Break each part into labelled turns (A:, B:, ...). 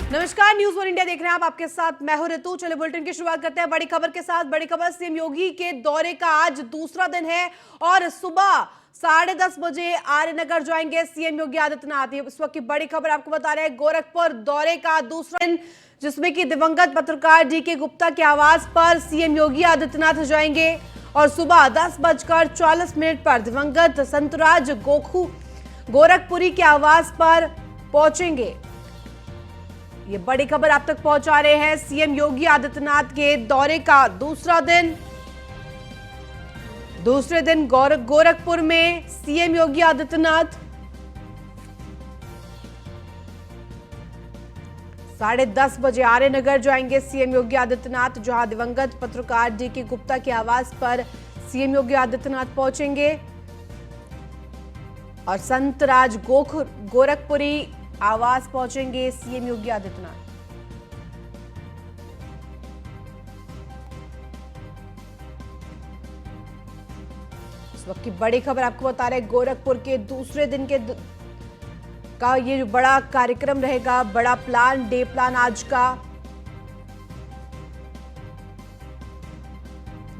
A: नमस्कार, news one India देख रहे हैं आप। आपके साथ मैं हूं ऋतु। चले बुलेटिन की शुरुआत करते हैं बड़ी खबर के साथ। बड़ी खबर, सीएम योगी के दौरे का आज दूसरा दिन है और सुबह 10:30 बजे आर्यनगर जाएंगे सीएम योगी आदित्यनाथ। इस वक्त की बड़ी खबर आपको बता रहे हैं, गोरखपुर दौरे का दूसरा दिन, जिसमें कि दिवंगत पत्रकार डीके गुप्ता के आवास पर सीएम योगी आदित्यनाथ जाएंगे और सुबह 10:40 पर दिवंगत संतराज गोरखपुरी के आवास पर पहुंचेंगे। ये बड़ी खबर आप तक पहुंचा रहे हैं। सीएम योगी आदित्यनाथ के दौरे का दूसरे दिन गोरखपुर में सीएम योगी आदित्यनाथ 10:30 बजे आर्यनगर जाएंगे सीएम योगी आदित्यनाथ, जहां दिवंगत पत्रकार डीके गुप्ता के आवास पर सीएम योगी आदित्यनाथ पहुंचेंगे और संतराज गोरखपुरी आवास पहुंचेंगे सीएम योगी आदित्यनाथ। इस वक्त की बड़ी खबर आपको बता रहे हैं, गोरखपुर के दूसरे दिन का ये जो बड़ा कार्यक्रम रहेगा, बड़ा डे प्लान आज का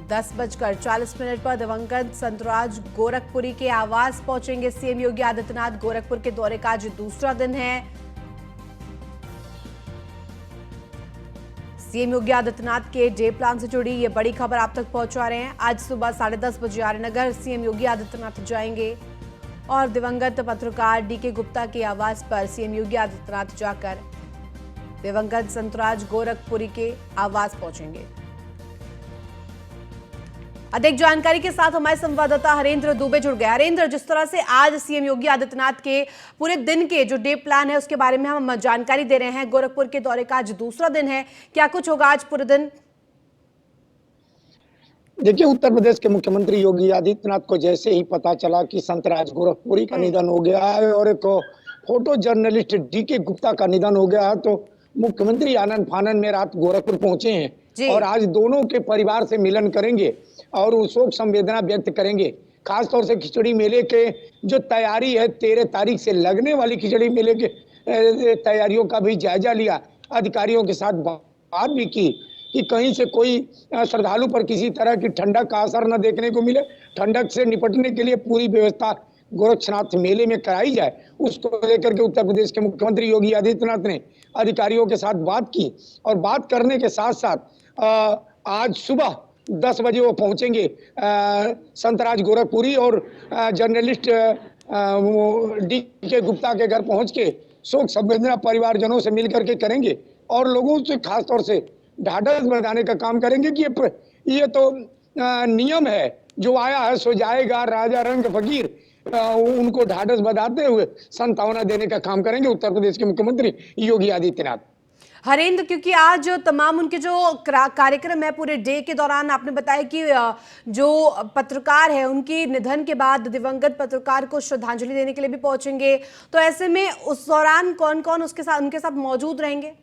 A: 10:40 पर दिवंगत संतराज गोरखपुरी के आवास पहुंचेंगे सीएम योगी आदित्यनाथ। गोरखपुर के दौरे का आज दूसरा दिन है। सीएम योगी आदित्यनाथ के डे प्लान से जुड़ी ये बड़ी खबर आप तक पहुंचा रहे हैं। आज सुबह 10:30 बजे आर्यनगर सीएम योगी आदित्यनाथ जाएंगे और दिवंगत पत्रकार डीके गुप्ता के आवास पर सीएम योगी आदित्यनाथ जाकर दिवंगत संतराज गोरखपुरी के आवास पहुंचेंगे। अधिक जानकारी के साथ हमारे संवाददाता हरेंद्र दुबे जुड़ गए। हरेंद्र, जिस तरह से आज सीएम योगी आदित्यनाथ के पूरे दिन के जो डे प्लान है उसके बारे में हम जानकारी दे रहे हैं। गोरखपुर के दौरे का आज दूसरा दिन है, क्या कुछ होगा आज पूरे दिन?
B: देखिए, उत्तर प्रदेश के मुख्यमंत्री योगी आदित्यनाथ को जैसे ही पता चला कि संतराज गोरखपुरी का निधन हो गया है और एक फोटो जर्नलिस्ट डीके गुप्ता का निधन हो गया है, तो मुख्यमंत्री आनंद फानन में रात गोरखपुर पहुंचे हैं और आज दोनों के परिवार से मिलन करेंगे और शोक संवेदना व्यक्त करेंगे। खासतौर से खिचड़ी मेले के जो तैयारी है, 13 तारीख से लगने वाली खिचड़ी मेले के तैयारियों का भी जायजा लिया। अधिकारियों के साथ बात भी की कि कहीं से कोई श्रद्धालु पर किसी तरह की ठंडक का असर न देखने को मिले। ठंडक से निपटने के लिए पूरी व्यवस्था गोरक्षनाथ मेले में कराई जाए, उसको लेकर के उत्तर प्रदेश के मुख्यमंत्री योगी आदित्यनाथ ने अधिकारियों के साथ बात की और बात करने के साथ साथ आज सुबह 10 बजे वो पहुंचेंगे संतराज गोरखपुरी और जर्नलिस्ट डीके गुप्ता के घर पहुंच के शोक संवेदना परिवारजनों से मिलकर के करेंगे और लोगों से खासतौर से ढाढ़स बंधाने का काम करेंगे कि ये तो नियम है, जो आया है सो जाएगा, राजा रंग फकीर, उनको ढाढ़स बंधाते हुए सांत्वना देने का काम करेंगे उत्तर प्रदेश के मुख्यमंत्री योगी आदित्यनाथ।
A: हरेंद्र, क्योंकि आज तमाम उनके जो कार्यक्रम है पूरे डे के दौरान, आपने बताया कि जो पत्रकार है उनकी निधन के बाद दिवंगत पत्रकार को श्रद्धांजलि देने के लिए भी पहुंचेंगे, तो ऐसे में उस दौरान कौन कौन उनके साथ मौजूद रहेंगे?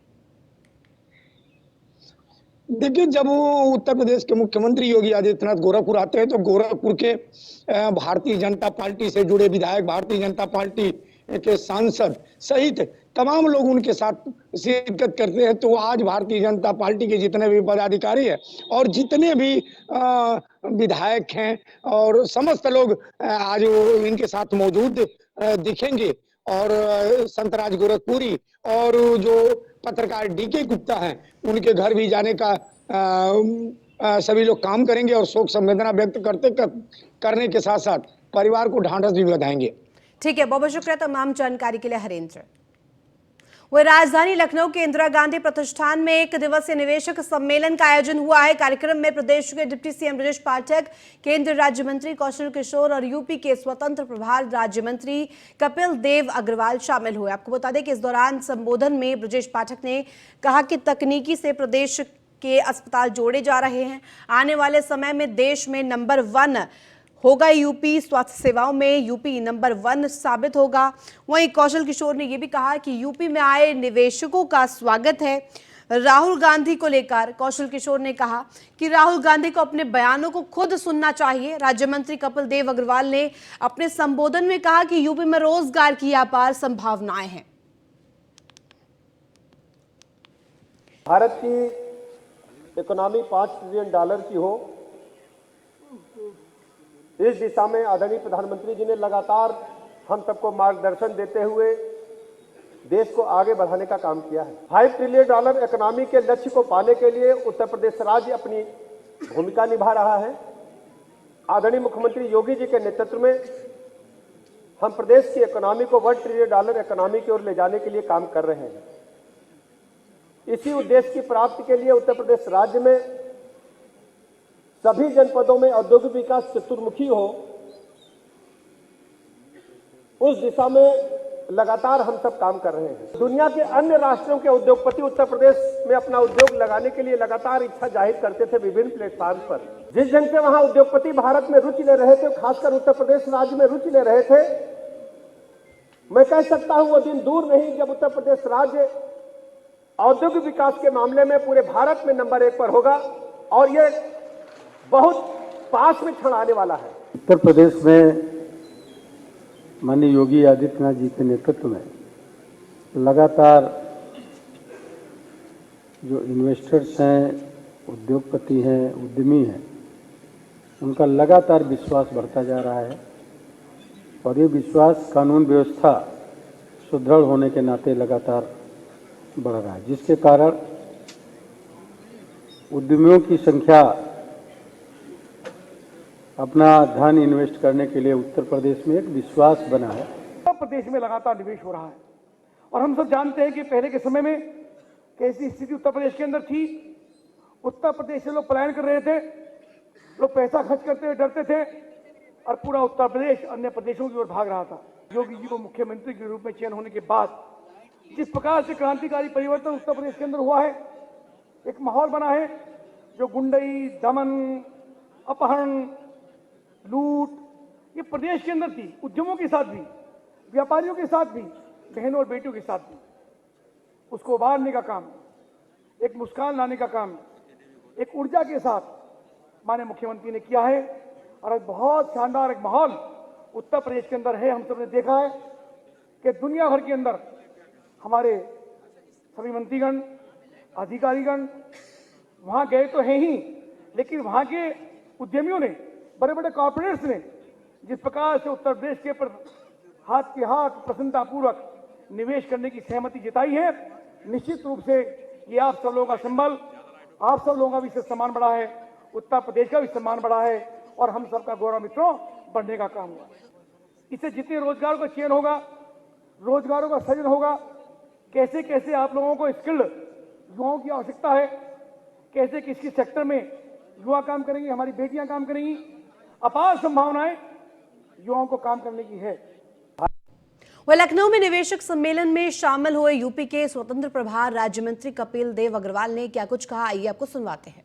B: देखिए, जब वो उत्तर प्रदेश के मुख्यमंत्री योगी आदित्यनाथ गोरखपुर आते हैं तो गोरखपुर के भारतीय जनता पार्टी से जुड़े विधायक, भारतीय जनता पार्टी के सांसद सहित तमाम लोग उनके साथ शिरकत करते हैं। तो आज भारतीय जनता पार्टी के जितने भी पदाधिकारी हैं और जितने भी विधायक हैं और समस्त लोग आज इनके साथ मौजूद दिखेंगे और संतराज गोरखपुरी और जो पत्रकार डीके गुप्ता हैं उनके घर भी जाने का सभी लोग काम करेंगे और शोक संवेदना व्यक्त करने के साथ साथ परिवार को ढांढस भी बधाएंगे।
A: ठीक है, बहुत बहुत शुक्रिया तमाम जानकारी के लिए हरेंद्र। वह राजधानी लखनऊ के इंदिरा गांधी प्रतिष्ठान में 1 दिवसीय निवेशक सम्मेलन का आयोजन हुआ है। कार्यक्रम में प्रदेश के डिप्टी सीएम ब्रजेश पाठक, केंद्रीय राज्य मंत्री कौशल किशोर और यूपी के स्वतंत्र प्रभार राज्य मंत्री कपिल देव अग्रवाल शामिल हुए। आपको बता दें कि इस दौरान संबोधन में ब्रजेश पाठक ने कहा कि तकनीकी से प्रदेश के अस्पताल जोड़े जा रहे हैं। आने वाले समय में देश में नंबर 1 होगा यूपी, स्वास्थ्य सेवाओं में यूपी नंबर 1 साबित होगा। वहीं कौशल किशोर ने यह भी कहा कि यूपी में आए निवेशकों का स्वागत है। राहुल गांधी को लेकर कौशल किशोर ने कहा कि राहुल गांधी को अपने बयानों को खुद सुनना चाहिए। राज्य मंत्री कपिल देव अग्रवाल ने अपने संबोधन में कहा कि यूपी में रोजगार की अपार संभावनाएं हैं।
C: भारत की इकोनॉमी $5 ट्रिलियन की हो, इस दिशा में आदरणीय प्रधानमंत्री जी ने लगातार हम सबको मार्गदर्शन देते हुए देश को आगे बढ़ाने का काम किया है। $5 ट्रिलियन इकोनॉमी के लक्ष्य को पाने के लिए उत्तर प्रदेश राज्य अपनी भूमिका निभा रहा है। आदरणीय मुख्यमंत्री योगी जी के नेतृत्व में हम प्रदेश की इकोनॉमी को $1 ट्रिलियन इकोनॉमी की ओर ले जाने के लिए काम कर रहे हैं। इसी उद्देश्य की प्राप्ति के लिए उत्तर प्रदेश राज्य में सभी जनपदों में औद्योगिक विकास चतुर्मुखी हो, उस दिशा में लगातार हम सब काम कर रहे हैं। दुनिया के अन्य राष्ट्रों के उद्योगपति उत्तर प्रदेश में अपना उद्योग लगाने के लिए लगातार इच्छा जाहिर करते थे विभिन्न प्लेटफॉर्म पर। जिस ढंग से वहां उद्योगपति भारत में रुचि ले रहे थे, खासकर उत्तर प्रदेश राज्य में रुचि ले रहे थे, मैं कह सकता हूं वो दिन दूर नहीं जब उत्तर प्रदेश राज्य औद्योगिक विकास के मामले में पूरे भारत में नंबर 1 पर होगा और ये बहुत पास में क्षण आने वाला है।
D: उत्तर प्रदेश में माननीय योगी आदित्यनाथ जी के नेतृत्व में लगातार जो इन्वेस्टर्स हैं, उद्योगपति हैं, उद्यमी हैं, उनका लगातार विश्वास बढ़ता जा रहा है और ये विश्वास कानून व्यवस्था सुदृढ़ होने के नाते लगातार बढ़ रहा है, जिसके कारण उद्यमियों की संख्या अपना धन इन्वेस्ट करने के लिए उत्तर प्रदेश में एक विश्वास बना है।
E: उत्तर प्रदेश में लगातार निवेश हो रहा है और हम सब जानते हैं कि पहले के समय में कैसी स्थिति उत्तर प्रदेश के अंदर थी। उत्तर प्रदेश से लोग पलायन कर रहे थे, लोग पैसा खर्च करते हुए डरते थे और पूरा उत्तर प्रदेश अन्य प्रदेशों की ओर भाग रहा था। योगी जी को मुख्यमंत्री के रूप में चयन होने के बाद जिस प्रकार से क्रांतिकारी परिवर्तन उत्तर प्रदेश के अंदर हुआ है, एक माहौल बना है जो गुंडई, दमन, अपहरण, लूट ये प्रदेश के अंदर थी, उद्यमों के साथ भी, व्यापारियों के साथ भी, बहनों और बेटियों के साथ भी, उसको उबारने का काम, एक मुस्कान लाने का काम, एक ऊर्जा के साथ माननीय मुख्यमंत्री ने किया है और एक बहुत शानदार एक माहौल उत्तर प्रदेश के अंदर है। हम सबने देखा है कि दुनिया भर के अंदर हमारे सभी मंत्रीगण, अधिकारीगण वहां गए तो हैं ही, लेकिन वहां के उद्यमियों ने, बड़े बड़े कॉर्पोरेट्स ने जिस प्रकार से उत्तर प्रदेश के पर हाथ के हाथ प्रसन्नतापूर्वक निवेश करने की सहमति जताई है, निश्चित रूप से ये आप सब लोगों का संबल, आप सब लोगों का भी सम्मान बढ़ा है, उत्तर प्रदेश का भी सम्मान बढ़ा है और हम सबका गौरव मित्रों बढ़ने का काम हुआ। इससे जितने रोजगार का चयन होगा, रोजगारों का सृजन होगा, कैसे कैसे आप लोगों को स्किल्ड युवाओं की आवश्यकता है, कैसे किस किस सेक्टर में युवा काम करेंगे, हमारी बेटियां काम करेंगी, अपार संभावनाएं युवाओं को काम करने की है।
A: वह लखनऊ में निवेशक सम्मेलन में शामिल हुए यूपी के स्वतंत्र प्रभार राज्य मंत्री कपिल देव अग्रवाल ने क्या कुछ कहा, आइए आपको सुनवाते हैं।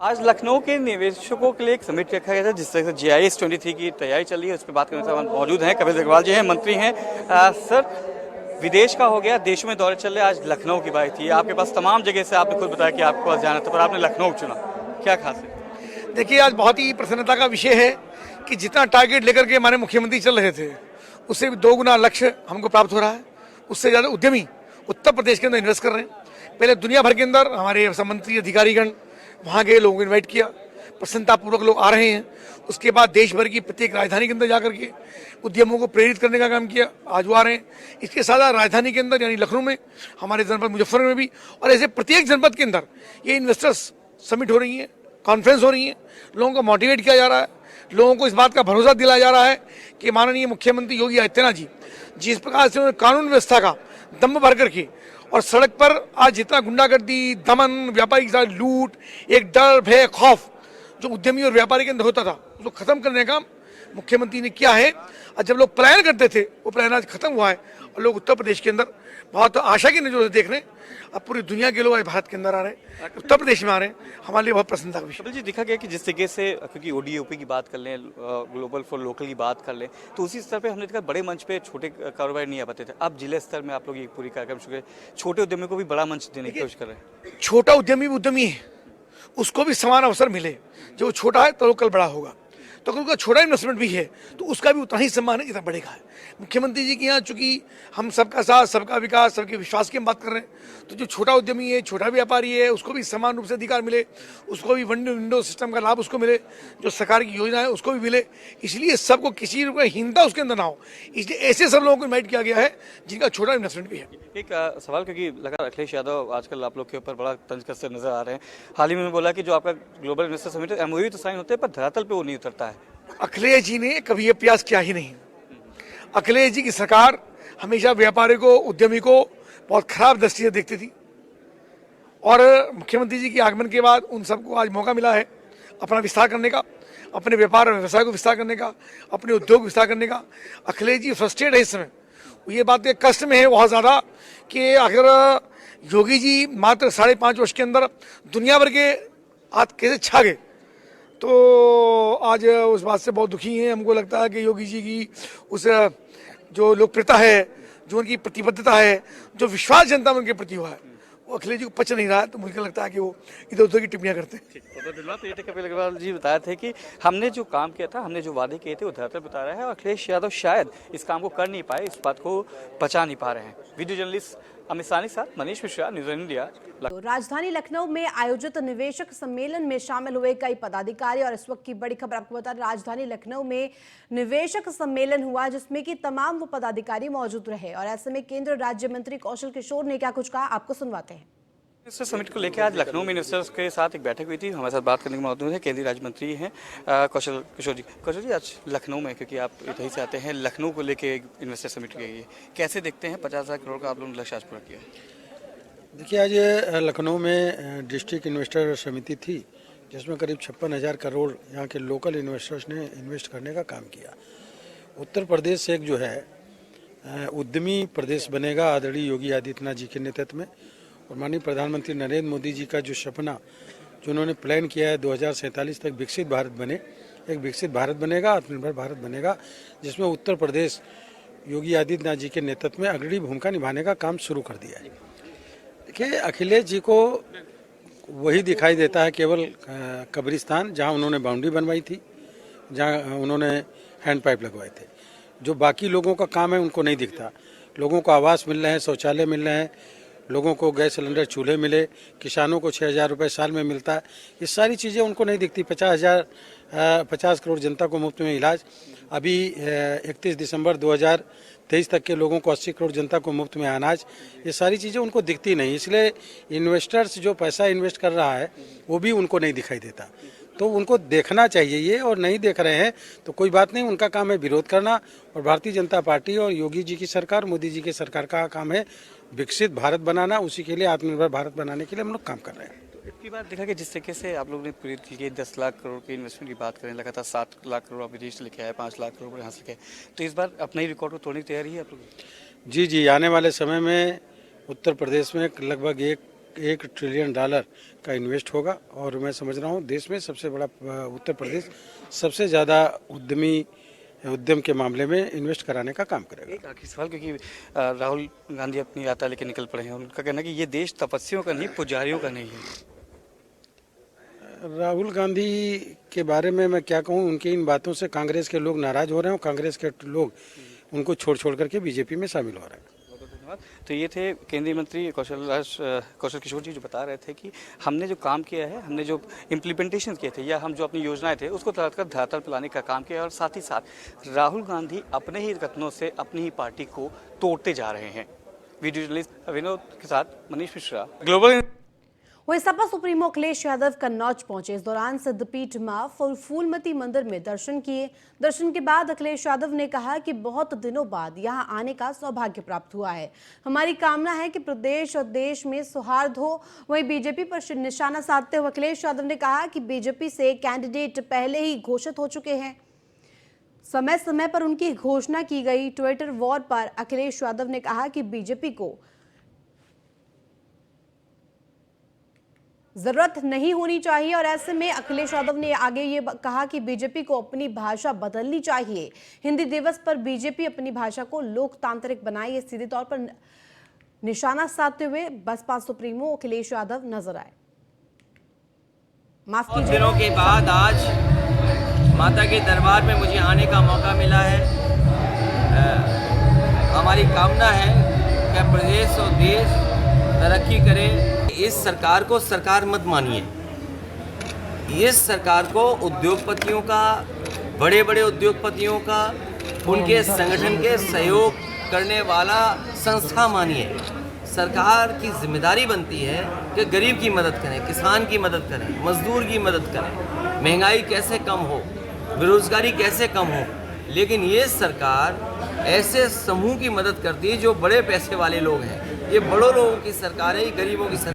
F: आज लखनऊ के निवेशकों के लिए एक समिट रखा गया था जिस तरह से GIS 23 की तैयारी चल रही है, उस पर बात करने से मौजूद हैं कपिल अग्रवाल जी हैं, मंत्री हैं। सर, विदेश का हो गया, देशों में दौरे चल रहे, आज लखनऊ की बात थी, आपके पास तमाम जगह से आपने खुद बताया कि आपको आज जाना था, पर आपने लखनऊ चुना, क्या खास है?
G: देखिए, आज बहुत ही प्रसन्नता का विषय है कि जितना टारगेट लेकर के हमारे मुख्यमंत्री चल रहे थे उससे भी 2 गुना लक्ष्य हमको प्राप्त हो रहा है। उससे ज़्यादा उद्यमी उत्तर प्रदेश के अंदर इन्वेस्ट कर रहे हैं। पहले दुनिया भर के अंदर हमारे मंत्री अधिकारीगण वहाँ गए, लोगों को इन्वाइट किया, प्रसन्नतापूर्वक लोग आ रहे हैं। उसके बाद देश भर की प्रत्येक राजधानी के अंदर जाकर के उद्यमों को प्रेरित करने का काम किया, आज वो आ रहे हैं। इसके साथ राजधानी के अंदर यानी लखनऊ में, हमारे जनपद मुजफ्फरनगर में भी, और ऐसे प्रत्येक जनपद के अंदर ये इन्वेस्टर्स समिट हो रही है, कॉन्फ्रेंस हो रही है, लोगों को मोटिवेट किया जा रहा है, लोगों को इस बात का भरोसा दिलाया जा रहा है कि माननीय मुख्यमंत्री योगी आदित्यनाथ जी जिस प्रकार से उन्होंने कानून व्यवस्था का दम भर करके और सड़क पर आज जितना गुंडागर्दी, दमन, व्यापारी के साथ लूट, एक डर, भय, खौफ जो उद्यमी और व्यापारी के अंदर होता था उसको खत्म करने का मुख्यमंत्री ने किया है। और जब लोग पलायन करते थे वो पलायन आज खत्म हुआ है और लोग उत्तर प्रदेश के अंदर बहुत आशा की नजरों से देख रहे हैं। अब पूरी दुनिया के लोग आज भारत के अंदर आ रहे हैं, उत्तर प्रदेश में आ रहे हैं, हमारे लिए बहुत प्रसन्नता का विषय।
F: कपिल जी, देखा गया कि जिस तरीके से, क्योंकि ODOP की बात कर लें, ग्लोबल फॉर लोकल की बात कर लें, तो उसी स्तर पे हमने देखा बड़े मंच पे छोटे कारोबारी नहीं आ पाते थे। अब जिले स्तर में आप लोग ये पूरी कार्यक्रम शुरू छोटे उद्यमी को भी बड़ा मंच देने की कोशिश कर रहे हैं।
G: छोटा उद्यमी है, उसको भी समान अवसर मिले। जो छोटा है तो कल बड़ा होगा। तो अगर उनका छोटा इन्वेस्टमेंट भी है तो उसका भी उतना ही सम्मान है जितना बढ़ेगा है। मुख्यमंत्री जी के यहाँ चूंकि हम सबका साथ सबका विकास सबके विश्वास की हम बात कर रहे हैं, तो जो छोटा उद्यमी है छोटा व्यापारी है उसको भी समान रूप से अधिकार मिले, उसको भी विंडो सिस्टम का लाभ उसको मिले, जो सरकार की योजना है उसको भी मिले, इसलिए सबको किसी रूप में हीनता उसके अंदर ना हो, इसलिए ऐसे सब लोगों को इन्वाइट किया गया है जिनका छोटा इन्वेस्टमेंट भी है।
F: एक सवाल, क्योंकि लगा अखिलेश यादव आजकल आप लोग के ऊपर बड़ा तंज कसते नजर आ रहे हैं। हाल ही में बोला कि जो आपका ग्लोबल इन्वेस्टर समिट है एमओयू तो साइन होते हैं पर धरातल पे वो नहीं उतरता है।
G: अखिलेश जी ने कभी ये प्रयास किया ही नहीं। अखिलेश जी की सरकार हमेशा व्यापारी को उद्यमी को बहुत खराब दृष्टि से देखती थी और मुख्यमंत्री जी के आगमन के बाद उन सबको आज मौका मिला है अपना विस्तार करने का, अपने व्यापार और व्यवसाय को विस्तार करने का, अपने उद्योग विस्तार करने का। अखिलेश जी फ्रस्ट्रेट है इस समय, ये बात के कष्ट में है बहुत ज़्यादा कि अगर योगी जी मात्र 5.5 वर्ष के अंदर दुनिया भर के आज कैसे छा गए, तो आज उस बात से बहुत दुखी हैं। हमको लगता है कि योगी जी की उस जो लोकप्रियता है, जो उनकी प्रतिबद्धता है, जो विश्वास जनता में उनके प्रति हुआ है, वो अखिलेश जी को पच नहीं रहा है, तो मुझे लगता है कि वो इधर उधर की टिप्पणियां करते हैं।
F: तो ये थे कपिल अग्रवाल जी बताए थे कि हमने जो काम किया था, हमने जो वादे किए थे वो धरातल पे उतारा है और अखिलेश यादव शायद इस काम को कर नहीं पाए, इस बात को पचा नहीं पा रहे हैं। वीडियो जर्नलिस्ट अमित सानी के साथ मनीष मिश्रा, न्यूज़ इंडिया।
A: राजधानी लखनऊ में आयोजित निवेशक सम्मेलन में शामिल हुए कई पदाधिकारी और इस वक्त की बड़ी खबर आपको बता दें, राजधानी लखनऊ में निवेशक सम्मेलन हुआ जिसमें कि तमाम वो पदाधिकारी मौजूद रहे और ऐसे में केंद्रीय राज्य मंत्री कौशल किशोर ने क्या कुछ कहा, आपको सुनवाते हैं।
F: इन्वेस्टर समिट को लेकर आज लखनऊ में इन्वेस्टर्स के साथ एक बैठक हुई थी। हमारे साथ बात करने के मौजूद है केंद्रीय राज्य मंत्री हैं कौशल किशोर जी। कौशल जी, आज लखनऊ में, क्योंकि आप इधर से आते हैं, लखनऊ को लेकर इन्वेस्टर समिट की गई है, कैसे देखते हैं 50,000 करोड़ का आप लोगों ने लक्ष्य आज पूरा किया?
D: देखिए, आज लखनऊ में डिस्ट्रिक्ट इन्वेस्टर समिति थी जिसमें करीब 56,000 करोड़ यहाँ के लोकल इन्वेस्टर्स ने इन्वेस्ट करने का काम किया। उत्तर प्रदेश एक जो है उद्यमी प्रदेश बनेगा आदरणीय योगी आदित्यनाथ जी के नेतृत्व में, और माननीय प्रधानमंत्री नरेंद्र मोदी जी का जो सपना जो उन्होंने प्लान किया है 2047 तक विकसित भारत बने, एक विकसित भारत बनेगा, आत्मनिर्भर भारत बनेगा, जिसमें उत्तर प्रदेश योगी आदित्यनाथ जी के नेतृत्व में अग्रणी भूमिका निभाने का काम शुरू कर दिया है। देखिए, अखिलेश जी को वही दिखाई देता है केवल कब्रिस्तान जहां उन्होंने बाउंड्री बनवाई थी, जहां उन्होंने हैंड पाइप लगवाए थे। जो बाकी लोगों का काम है उनको नहीं दिखता। लोगों को आवास मिल रहे हैं, शौचालय मिल रहे हैं, लोगों को गैस सिलेंडर चूल्हे मिले, किसानों को 6,000 रुपये साल में मिलता है, ये सारी चीज़ें उनको नहीं दिखती। 50 करोड़ जनता को मुफ्त में इलाज, अभी 31 दिसंबर 2023 तक के लोगों को 80 करोड़ जनता को मुफ्त में अनाज, ये सारी चीज़ें उनको दिखती नहीं। इसलिए इन्वेस्टर्स जो पैसा इन्वेस्ट कर रहा है वो भी उनको नहीं दिखाई देता, तो उनको देखना चाहिए ये, और नहीं देख रहे हैं तो कोई बात नहीं, उनका काम है विरोध करना। और भारतीय जनता पार्टी और योगी जी की सरकार, मोदी जी की सरकार का काम है विकसित भारत बनाना, उसी के लिए आत्मनिर्भर भारत बनाने के लिए हम लोग काम कर रहे हैं।
F: तो इतनी बार देखा कि जिस तरीके से आप लोगों ने पूरी 10 लाख करोड़ के इन्वेस्टमेंट की बात करें, लगातार 7 लाख करोड़ आप विदेश से लेके आए, 5 लाख करोड़ यहाँ से लेके आए, तो इस बार अपने ही रिकॉर्ड को तोड़ने की तैयारी है आप लोग?
D: जी, आने वाले समय में उत्तर प्रदेश में लगभग $1 ट्रिलियन का इन्वेस्ट होगा, और मैं समझ रहा हूँ देश में सबसे बड़ा उत्तर प्रदेश सबसे ज़्यादा उद्यम के मामले में इन्वेस्ट कराने का काम करेगा।
F: एक आखिरी सवाल, क्योंकि राहुल गांधी अपनी यात्रा लेकर निकल पड़े हैं, उनका कहना है कि ये देश तपस्वियों का नहीं पुजारियों का नहीं है।
D: राहुल गांधी के बारे में मैं क्या कहूँ, उनकी इन बातों से कांग्रेस के लोग नाराज हो रहे हैं और कांग्रेस के लोग उनको छोड़ करके बीजेपी में शामिल हो रहे हैं।
F: तो ये थे केंद्रीय मंत्री कौशल किशोर जी, जो बता रहे थे कि हमने जो काम किया है, हमने जो इम्प्लीमेंटेशन किए थे या हम जो अपनी योजनाएं थे उसको धरातल पर लाने का काम किया, और साथ ही साथ राहुल गांधी अपने ही रत्नों से अपनी ही पार्टी को तोड़ते जा रहे हैं। वीडियो जर्नलिस्ट विनोद के साथ मनीष मिश्रा, ग्लोबल।
A: वहीं सपा सुप्रीमो अखिलेश यादव कन्नौज पहुंचे। इस दौरान सिद्धपीठ मां फूलमती मंदिर में दर्शन किए। दर्शन के बाद अखिलेश यादव ने कहा कि बहुत दिनों बाद यहां आने का सौभाग्य प्राप्त हुआ है। हमारी कामना है कि प्रदेश और देश में सौहार्द हो। वहीं बीजेपी पर निशाना साधते हुए अखिलेश यादव ने कहा कि बीजेपी से कैंडिडेट पहले ही घोषित हो चुके हैं, समय समय पर उनकी घोषणा की गई। ट्विटर वॉर पर अखिलेश यादव ने कहा कि बीजेपी को जरूरत नहीं होनी चाहिए, और ऐसे में अखिलेश यादव ने आगे ये कहा कि बीजेपी को अपनी भाषा बदलनी चाहिए। हिंदी दिवस पर बीजेपी अपनी भाषा को लोकतांत्रिक बनाए, ये सीधे तौर पर निशाना साधते हुए बसपा सुप्रीमो अखिलेश यादव नजर आए। माफ कीजिए,
H: दिनों के बाद आज माता के दरबार में मुझे आने का मौका मिला है। हमारी कामना है कि प्रदेश और देश तरक्की करे। इस सरकार को सरकार मत मानिए। इस सरकार को उद्योगपतियों का, बड़े बड़े उद्योगपतियों का, उनके संगठन के सहयोग करने वाला संस्था मानिए। सरकार की जिम्मेदारी बनती है कि गरीब की मदद करें, किसान की मदद करें, मजदूर की मदद करें, महंगाई कैसे कम हो, बेरोजगारी कैसे कम हो। लेकिन ये सरकार ऐसे समूह की मदद करती है जो बड़े पैसे वाले लोग हैं। ये बड़ों लोगों की सरकार है, ये गरीबों की सरकार।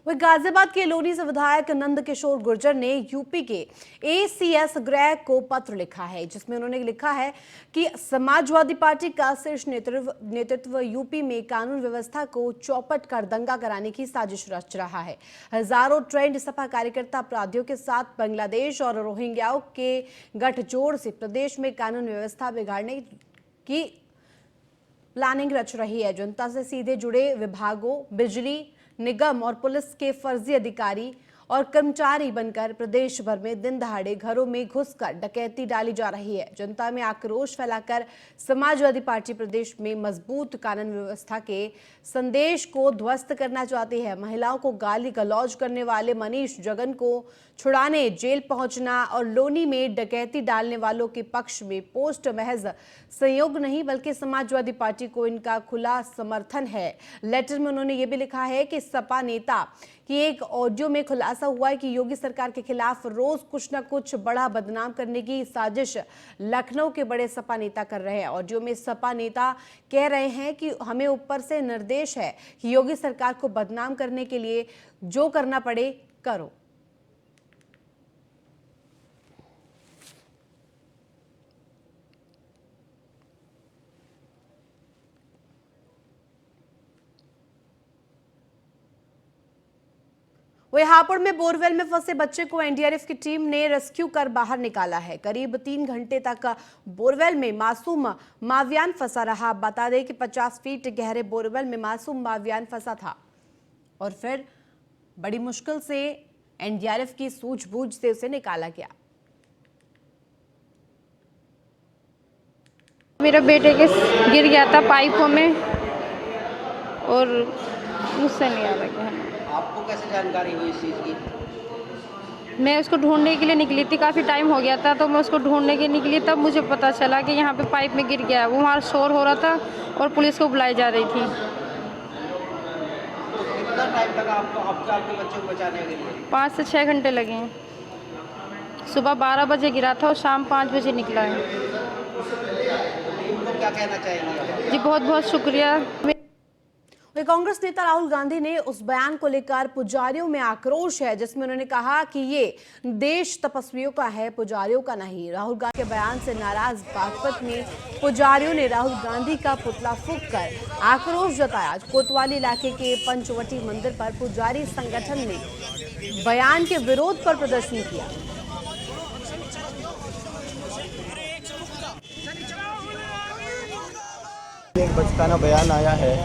A: वही गाजियाबाद के लोनी से विधायक नंद किशोर गुर्जर ने यूपी के एसीएस गृह को पत्र लिखा है, जिसमें उन्होंने लिखा है कि समाजवादी पार्टी का शीर्ष नेतृत्व यूपी में कानून व्यवस्था को चौपट कर दंगा कराने की साजिश रच रहा है। हजारों ट्रेंड सपा कार्यकर्ता अपराधियों के साथ बांग्लादेश और रोहिंग्याओं के गठजोड़ से प्रदेश में कानून व्यवस्था बिगाड़ने की प्लानिंग रच रही है। जनता से सीधे जुड़े विभागों, बिजली निगम और पुलिस के फर्जी अधिकारी और कर्मचारी बनकर प्रदेश भर में दिन दहाड़े घरों में घुसकर डकैती डाली जा रही है। जनता में आक्रोश फैलाकर समाजवादी पार्टी प्रदेश में मजबूत कानून व्यवस्था के संदेश को ध्वस्त करना चाहती है। महिलाओं को गाली गलौज करने वाले मनीष जगन को छुड़ाने जेल पहुंचना और लोनी में डकैती डालने वालों के पक्ष में पोस्ट महज संयोग नहीं बल्कि समाजवादी पार्टी को इनका खुला समर्थन है। लेटर में उन्होंने ये भी लिखा है कि सपा नेता की एक ऑडियो में खुलासा हुआ है कि योगी सरकार के खिलाफ रोज कुछ न कुछ बड़ा बदनाम करने की साजिश लखनऊ के बड़े सपा नेता कर रहे हैं। ऑडियो में सपा नेता कह रहे हैं कि हमें ऊपर से निर्देश है कि योगी सरकार को बदनाम करने के लिए जो करना पड़े करो। वही हापुड़ में बोरवेल में फंसे बच्चे को एनडीआरएफ की टीम ने रेस्क्यू कर बाहर निकाला है। करीब 3 घंटे तक बोरवेल में मासूम मावियान फंसा रहा। बता दें कि 50 फीट गहरे बोरवेल में मासूम मावियान फंसा था और फिर बड़ी मुश्किल से एनडीआरएफ की सूझबूझ से उसे निकाला गया।
I: मेरा बेटे के गिर गया था पाइपों में और मुझसे नहीं आ रहा।
J: आपको कैसे जानकारी हुई इस चीज़ की?
I: मैं उसको ढूंढने के लिए निकली थी, काफ़ी टाइम हो गया था तो मैं उसको ढूंढने के लिए निकली, तब मुझे पता चला कि यहाँ पे पाइप में गिर गया है। वो वहाँ शोर हो रहा था और पुलिस को बुलाई जा रही थी।
J: तो कितना टाइम लगा आपके बच्चे को बचाने के लिए?
I: 5 से 6 घंटे लगे हैं। सुबह 12 बजे गिरा था और शाम 5 बजे निकला है।
J: उनको क्या कहना चाहेंगे?
I: जी बहुत बहुत शुक्रिया।
A: कांग्रेस नेता राहुल गांधी ने उस बयान को लेकर पुजारियों में आक्रोश है जिसमें उन्होंने कहा कि ये देश तपस्वियों का है, पुजारियों का नहीं। राहुल गांधी के बयान से नाराज बागपत में पुजारियों ने राहुल गांधी का पुतला फूंककर आक्रोश जताया। कोतवाली इलाके के पंचवटी मंदिर पर पुजारी संगठन ने बयान के विरोध पर प्रदर्शन किया।
K: एक बचकाना बयान आया है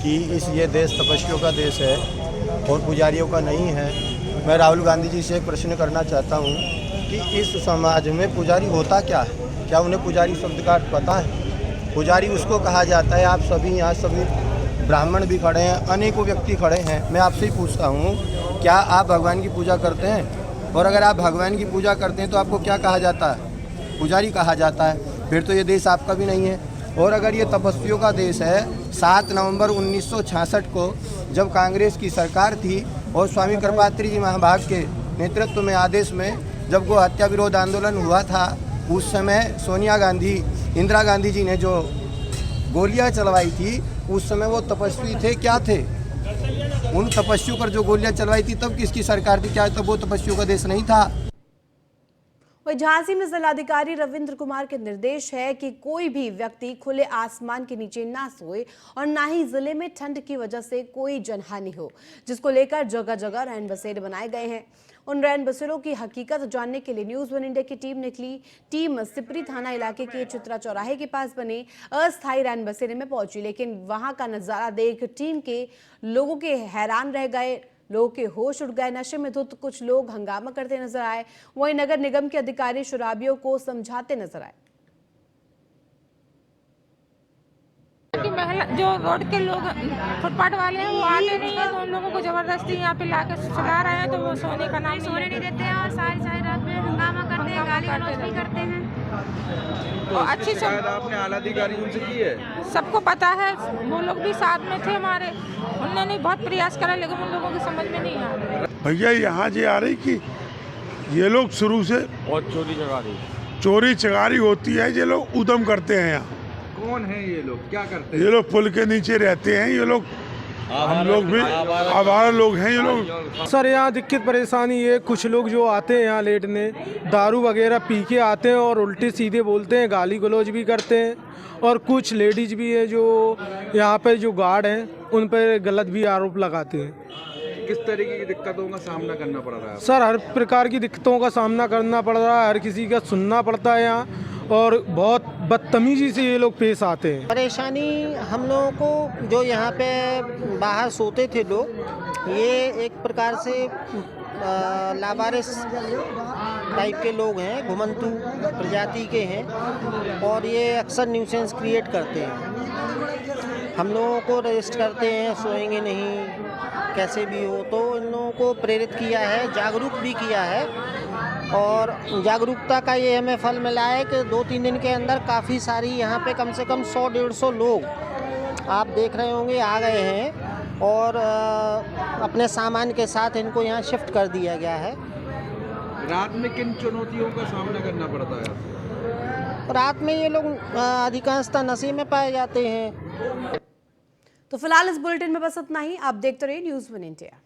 K: कि ये देश तपस्वियों का देश है और पुजारियों का नहीं है। मैं राहुल गांधी जी से एक प्रश्न करना चाहता हूं कि इस समाज में पुजारी होता क्या है? क्या उन्हें पुजारी शब्द का अर्थ पता है? पुजारी उसको कहा जाता है। आप सभी यहाँ सभी ब्राह्मण भी खड़े हैं, अनेकों व्यक्ति खड़े हैं। मैं आपसे ही पूछता हूँ, क्या आप भगवान की पूजा करते हैं? और अगर आप भगवान की पूजा करते हैं तो आपको क्या कहा जाता है? पुजारी कहा जाता है। फिर तो ये देश आपका भी नहीं है। और अगर ये तपस्वियों का देश है, 7 नवंबर 1966 को जब कांग्रेस की सरकार थी और स्वामी कृपात्री जी महाभाग के नेतृत्व में आदेश में जब वो हत्या विरोध आंदोलन हुआ था, उस समय सोनिया गांधी, इंदिरा गांधी जी ने जो गोलियां चलवाई थी, उस समय वो तपस्वी थे, क्या थे? उन तपस्वियों पर जो गोलियां चलवाई थी तब किसकी सरकार थी? क्या तब वो तपस्वियों का देश नहीं था?
A: झांसी में जिलाधिकारी रविंद्र कुमार के निर्देश है कि कोई भी व्यक्ति खुले आसमान के नीचे ना सोए और ना ही जिले में ठंड की वजह से कोई जनहानि हो, जिसको लेकर जगह जगह रैन बसेरे बनाए गए हैं। उन रैन बसेरों की हकीकत जानने के लिए न्यूज़ 1 इंडिया की टीम निकली। टीम सिपरी थाना इलाके के चित्रा चौराहे के पास बने अस्थायी रैन बसेरे में पहुंची, लेकिन वहां का नजारा देख टीम के लोगों के हैरान रह गए। लोगों के होश उड़ गए। नशे में धुत कुछ लोग हंगामा करते नजर आए। वहीं नगर निगम के अधिकारी शराबियों को समझाते नजर आए।
I: कि महिला जो रोड के लोग फुटपाथ वाले हैं वो आते नहीं है, तो उन लोगों को जबरदस्ती यहाँ पे लाकर सुला रहे हैं, तो वो सोने का नाम सोने नहीं देते हैं और सारी रात में हंगामा करते हैं, गाली गलौज भी करते हैं। तो अच्छी सब
L: आपने आला अधिकारी उनसे की है,
I: सबको पता है, वो लोग भी साथ में थे हमारे, उन्होंने बहुत प्रयास करा लेकिन उन लोगों की समझ में नहीं आ रहा।
L: भैया यहाँ जे आ रही कि ये लोग शुरू से
K: और
L: चोरी चकारी होती है, ये लोग उद्यम करते हैं। यहाँ
K: कौन है ये लोग, क्या करते हैं?
L: ये लोग पुल के नीचे रहते हैं, ये लोग हम लोग भी आवारा लोग हैं ये लोग।
E: सर यहाँ दिक्कत परेशानी ये, कुछ लोग जो आते हैं यहाँ लेटने, दारू वगैरह पी के आते हैं और उल्टे सीधे बोलते हैं, गाली गलौज भी करते हैं। और कुछ लेडीज भी है जो यहाँ पे जो गार्ड हैं उन पर गलत भी आरोप लगाते हैं।
K: किस तरीके की दिक्कतों का सामना करना पड़ रहा है?
E: सर हर प्रकार की दिक्कतों का सामना करना पड़ रहा है, हर किसी का सुनना पड़ता है यहाँ, और बहुत बदतमीजी से ये लोग पेश आते हैं।
J: परेशानी हम लोगों को जो यहाँ पे बाहर सोते थे लोग, ये एक प्रकार से लावारिस टाइप के लोग हैं, घुमंतू प्रजाति के हैं, और ये अक्सर न्यूसेंस क्रिएट करते हैं। हम लोगों को रेस्ट करते हैं, सोएंगे नहीं कैसे भी हो, तो इन लोगों को प्रेरित किया है, जागरूक भी किया है, और जागरूकता का ये हमें फल मिला है कि 2-3 दिन के अंदर काफ़ी सारी यहाँ पे कम से कम 100-150 लोग आप देख रहे होंगे आ गए हैं, और अपने सामान के साथ इनको यहाँ शिफ्ट कर दिया गया है।
K: रात में किन चुनौतियों का सामना करना पड़ता है?
J: रात में ये लोग अधिकांशतः नशे में पाए जाते हैं।
A: तो फिलहाल इस बुलेटिन में बस इतना ही। आप देखते रहिए न्यूज़ 1 इंडिया।